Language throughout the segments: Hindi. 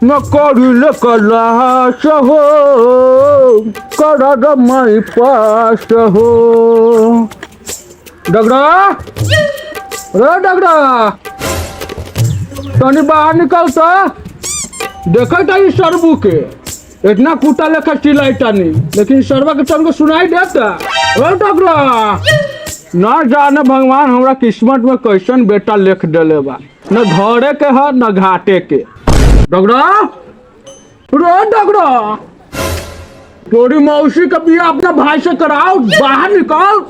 न करिले कलास हो कर माई पास हो। डगरा रे डगरा तनी बाहर निकलता देखा था इस सरबू के इतना कुत्ता लेखा चिल्लाता नहीं लेकिन सरवा के तन को सुनाई देता। ओ डगरा ना जाने भगवान हमरा किस्मत में कैसन बेटा लिख देले बा न घरे के है न घाटे के। डगरा रे डगरा तोरी मौसी का बियाह अपना भाई से कराओ बाहर निकल।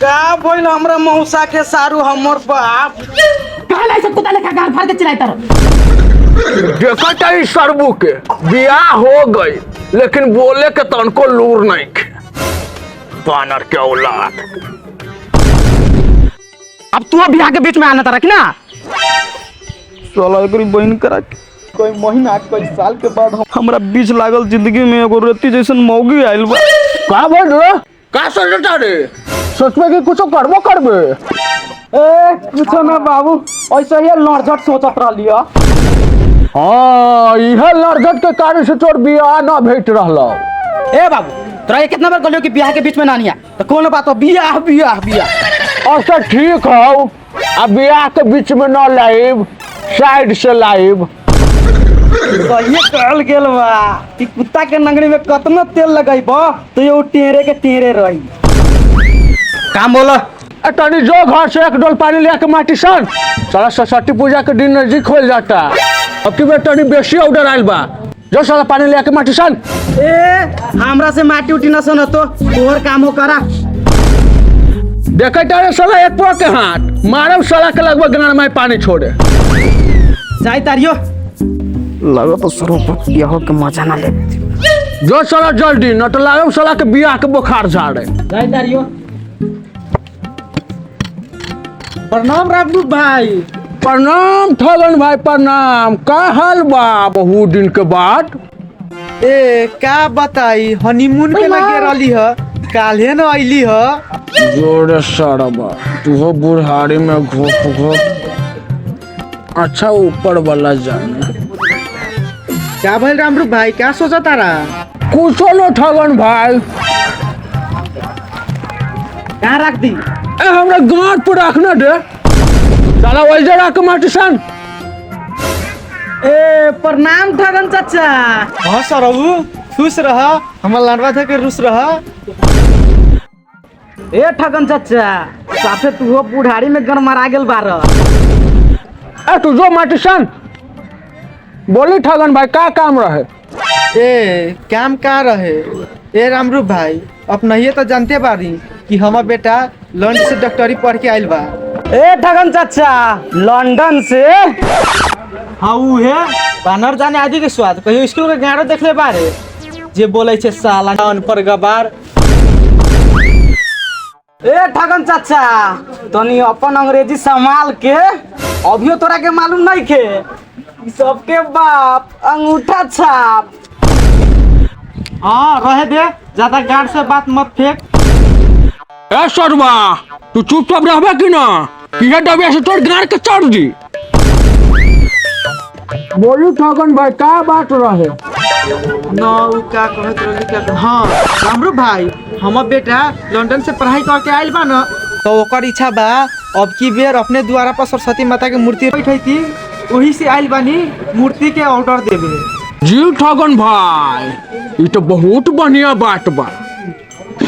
का बोल हमरा मौसा के सारू हमर बाप काला ऐसा कुत्ता लेखा गाल फाड़ के चिल्लाता देखा था इस सरबू के बियाह हो गई लेकिन बोले के तनको लूर नहीं खे बानर के औलाद। अब तू बियाह के बीच में आना तारा कि ना चलो एकरी बहन करा कोई महीना कोई साल के बाद हमरा बीच लागल जिंदगी में एगो रेती जैसन मौगी आइल बा। का बोल रे का सोचता रे सोचबे कि कुछ करबो करबे। ए कुछ ना बाबू ऐसे ही लड़झट सोचत रहलिया। हाँ यह लड़झट के कारण से तोर बियाह ना भेट रहलो। ए बाबू तोरा ये कितना बार कहलियो कि बियाह के बीच में ना आनिया तो कौन बात हो बियाह बियाह बियाह। अच्छा ठीक हो अब बियाह के बीच में ना लाइव साइड से लाइव। ये कहल गेल बा कि कुत्ता के नंगड़ी में कितना तेल लगाइबो तो ये टेरे के टेरे रही। काम बोलो तनी जो घर से एक डोल पानी ले के माटी सन साला सरस्वती पूजा के दिन नजदीक हो जाता अब की बेटा तनी बेसी ऑर्डर आइल बा जो साला पानी ले के माटी सन। ए हमरा से माटी उठी न सन तो तोहर काम हो करा। देखे तारे साला एक पो के हाथ मारब साला के लगभग गान में पानी छोड़े जाई तारियो लगा तो स्वरूप बियाह के मजा ना ले जो साला जल्दी न तो लागब साला के बियाह के बुखार झाड़े। जाई तारियो। प्रणाम रामू भाई। प्रणाम ठगन भाई प्रणाम का हाल बा बहुत दिन के बाद। ए का बताई हनीमून पे लगे रहली ह काल्हे न आइली ह। जोरे सड़बा तू बुढ़ारी में घोप घोप अच्छा ऊपर वाला जाने। क्या भइल रामरू भाई क्या सोचा तारा। कुछो न ठगन भाई कहाँ रख दी। ए हमरा गांठ पर रखना दे साला वैसे रख माटी सन। ए प्रणाम ठगन चाचा। हाँ सरबू खुश रह हमर लड़वा थे के रुस रह। ए ठगन चाचा साफे तू बुढ़ारी में गरमरा गेल बार। ए तू जो माटी सन बोली ठगन भाई का काम रहे। ए काम का रहे। ए रामरू भाई अपना ये तो जानते बारी कि हमार बेटा लंदन से डॉक्टरी पढ़ के आइल बा। ए ठगन चाचा लंदन से। हाँ वो है बानर जाने आदि के स्वाद कहियो स्कूल के गाड़ो देख ले बारे जे बोले छे साला अनपढ़ गबार। ए ठगन चाचा तनी अपन अंग्रेजी संभाल के अभियो तोरा के मालूम नहीं के सबके बाप अंगूठा छाप। हाँ रहे दे ज्यादा गार्ड से बात मत फेंक। ए सरवा तू चुपचाप रहबे कि ना किया डबिया से तोड़ गाड़ के चढ़ दी। बोली ठगन भाई का बात रहे। नौ का कहत रही क्या। हाँ रामरू भाई हमार बेटा लंदन से पढ़ाई करके आइल बा ना तो ओकर इच्छा बा अब की बेर अपने द्वारा पर सरस्वती माता के मूर्ति बैठी थी वही से आइल बानी मूर्ति के ऑर्डर देवे। जी ठगन भाई ये तो बहुत बढ़िया बात बा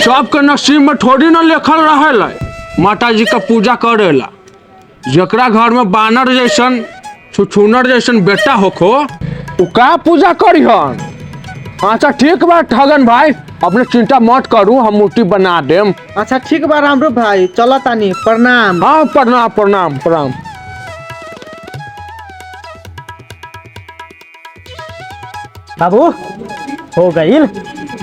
सबके नसीब में थोड़ी ना लिखल रहेला माता जी का पूजा करेला जकरा घर में बानर जैसन छुछुनर जैसन बेटा होखो उ का पूजा करी हन। अच्छा ठीक बा ठगन भाई अपने चिंता मत करू हम मूर्ति बना देम। अच्छा ठीक बा रामरू भाई चलो तानी प्रणाम। हाँ प्रणाम प्रणाम प्रणाम। बाबू हो गई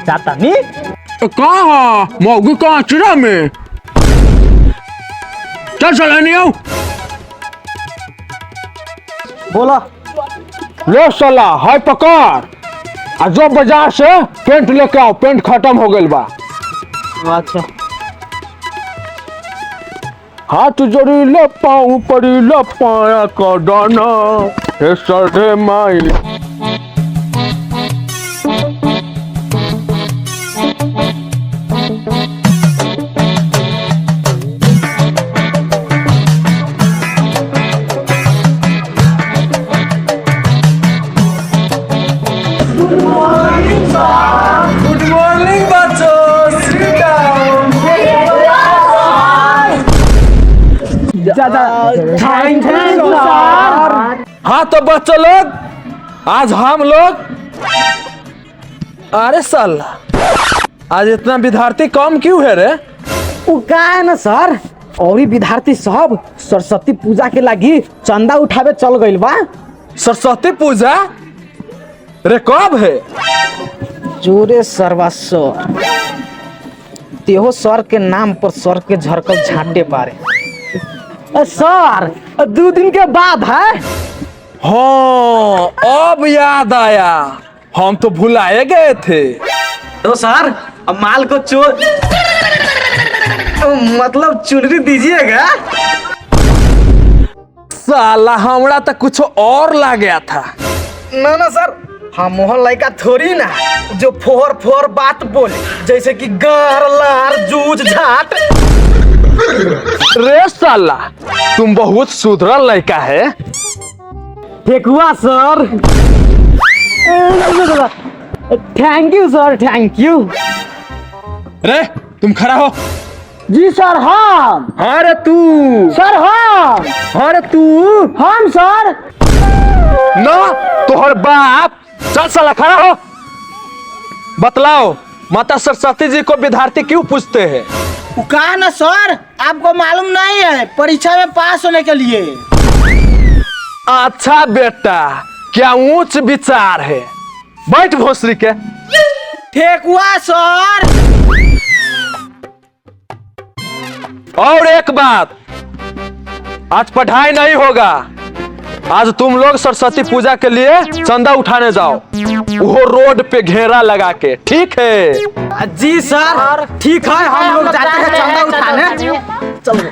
जाता नहीं कहाँ मौगी कहाँ चिड़ा में चल चला नहीं आओ बोला। ले साला हाय पकड़ आ जो बाजार से पेंट लेके आओ पेंट खत्म हो गइल बा। अच्छा हाथ जोड़िले पाँव पड़िले पाया का दाना हे सरदे माई। गुड मॉर्निंग बच्चों, sit down. Thank you sir. हाँ तो बच्चों लोग, आज हम लोग, अरे साला आज इतना विद्यार्थी कम क्यों है रे? वो का है ना सर, और ही विद्यार्थी सब सरस्वती पूजा के लागी चंदा उठावे चल गइल बा। सरस्वती पूजा रे कब है? जोरे सरवा सर, तेहो सर के नाम पर सर के झरकल झांटे पारे। सर 2 दिन के बाद है। हाँ अब याद आया, हम तो भुलाए गए थे। तो सर अब माल को मतलब चुनरी दीजिएगा। साला हमरा तो कुछ और ला गया था। ना ना सर, हम मोहन लड़का थोड़ी ना जो फोर फोर बात बोले, जैसे कि गार लार जूझ झाट। रे साला तुम बहुत सुधरल लड़का है। फेकुआ sir. Thank you sir, thank you. रे तुम खड़ा हो। जी सर हम। हाँ रे तू। सर हम। हाँ रे तू। हम सर। ना तोहर बाप। चल साला खड़ा हो। बतलाओ माता सरस्वती जी को विद्यार्थी क्यों पूछते हैं? कहा ना सर, आपको मालूम नहीं है परीक्षा में पास होने के लिए। अच्छा बेटा, क्या ऊंच विचार है। बैठ भोसरी के। ठेकुआ सर। और एक बात, आज पढ़ाई नहीं होगा। आज तुम लोग सरस्वती पूजा के लिए चंदा उठाने जाओ, वो रोड पे घेरा लगा के, ठीक है? जी सर ठीक है, हम लोग जाते हैं चंदा उठाने। चलो।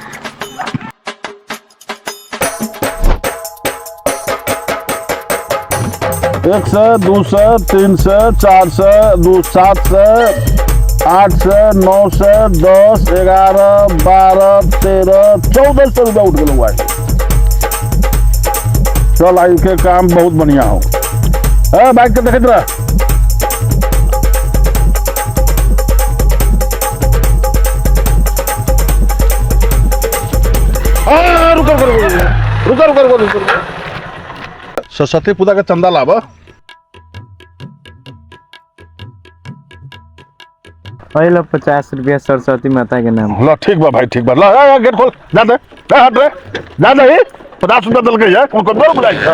100, 200, 300, 400, 700, 800, 900, 10, 11, 12, 13, 1400 रुपया उठ गए हुआ। चल आई के काम बहुत बढ़िया हो। बाइक के देखते रह। रुको। सरस्वती पूजा का चंदा लाभ। लो 50 रुपया सरस्वती माता के नाम। लो ठीक बा भाई, ठीक बा। लो गेट खोल, जा दे, हट रे, जा दे। 50 रुपया दल के कौन कौन बोल बुलाई जा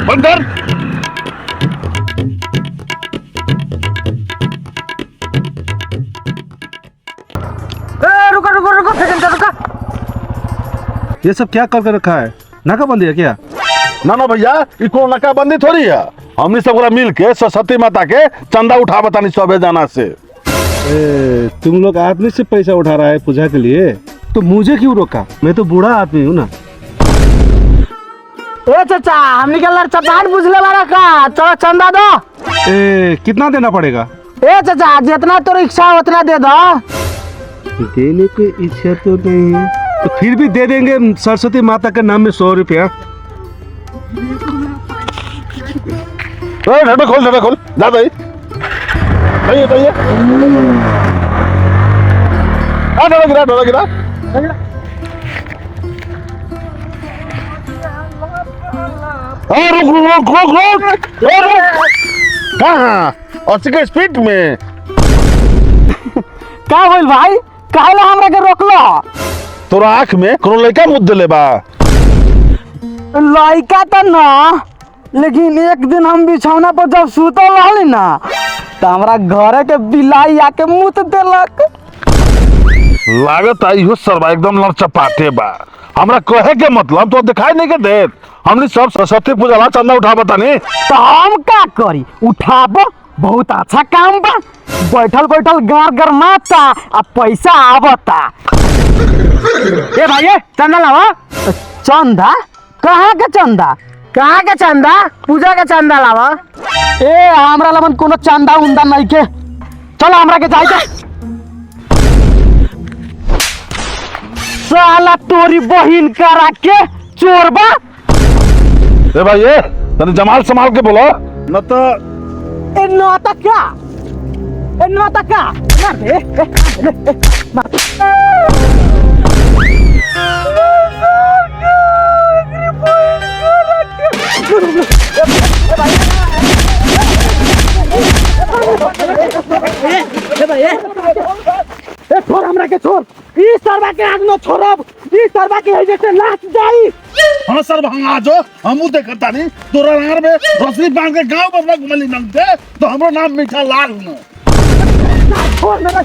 बंद कर। रुको सेकंड रुका। ये सब क्या करके रखा है? नाकाबंदी है क्या? ना भैया, ये कौन नाकाबंदी थोड़ी है। हमने सब मिल के सरस्वती माता के चंदा उठा बतानी सबे जाना से। तुम लोग आदमी से पैसा उठा रहा है पूजा के लिए, तो मुझे क्यों रोका? मैं तो बूढ़ा आदमी हूँ ना। ए चाचा, हमने के लड़ चपाट बुझले वाला का, चलो चंदा दो। कितना देना पड़ेगा? ए चाचा, जितना तो इच्छा उतना दे दो। देने की इच्छा तो नहीं है, तो फिर भी दे देंगे सरस्वती माता के नाम में 100 रुपया। खोल जा भाई। डोला गिरा। रुक। कहाँ? अस्सी के स्पीड में का होइल भाई? काहे ला हमरा के रोकलो? तोरा आँख में कोनो लड़का मुद्दे ले बा? लड़का तो ना, लेकिन एक दिन हम बिछौना पर जब सुतल रहली ना, तो हमरा घरे के बिलाई आके मुत देलक। लागत आई हो सरवा एकदम लड़चपाटे बा। हमरा कहे के मतलब तो दिखाई नहीं के देत। हमने सब सरस्वती पूजा ला चंदा उठा बतानी। तो हम का करी? उठाबो, बहुत अच्छा काम बा। बैठल बैठल गार गरमाता आ पैसा आवता। ए भाई चंदा लावा। चंदा कहाँ के चंदा? कहाँ के चंदा? पूजा के चंदा लावा। ए हमरा लमन कोनो चंदा उंदा नहीं के। चलो हमरा के जाई के। साला तोरी बहिन करा के चोरबा। ए भाई ए तने जमाल संभाल के बोलो न तो ए नौता क्या? ए नौता क्या? मार दे। मार। छोड़ हमरा के छोड़। ई सरवा के आग न छोड़ब। ई सरवा के है जैसे लाश जाई। हाँ सर वहाँ आ जाओ हमू देखता नहीं तोरा नार में रस्सी बांध के गांव बसवा घुमली नंगते तो हमरो नाम मीठा लाल न छोड़ मेरा।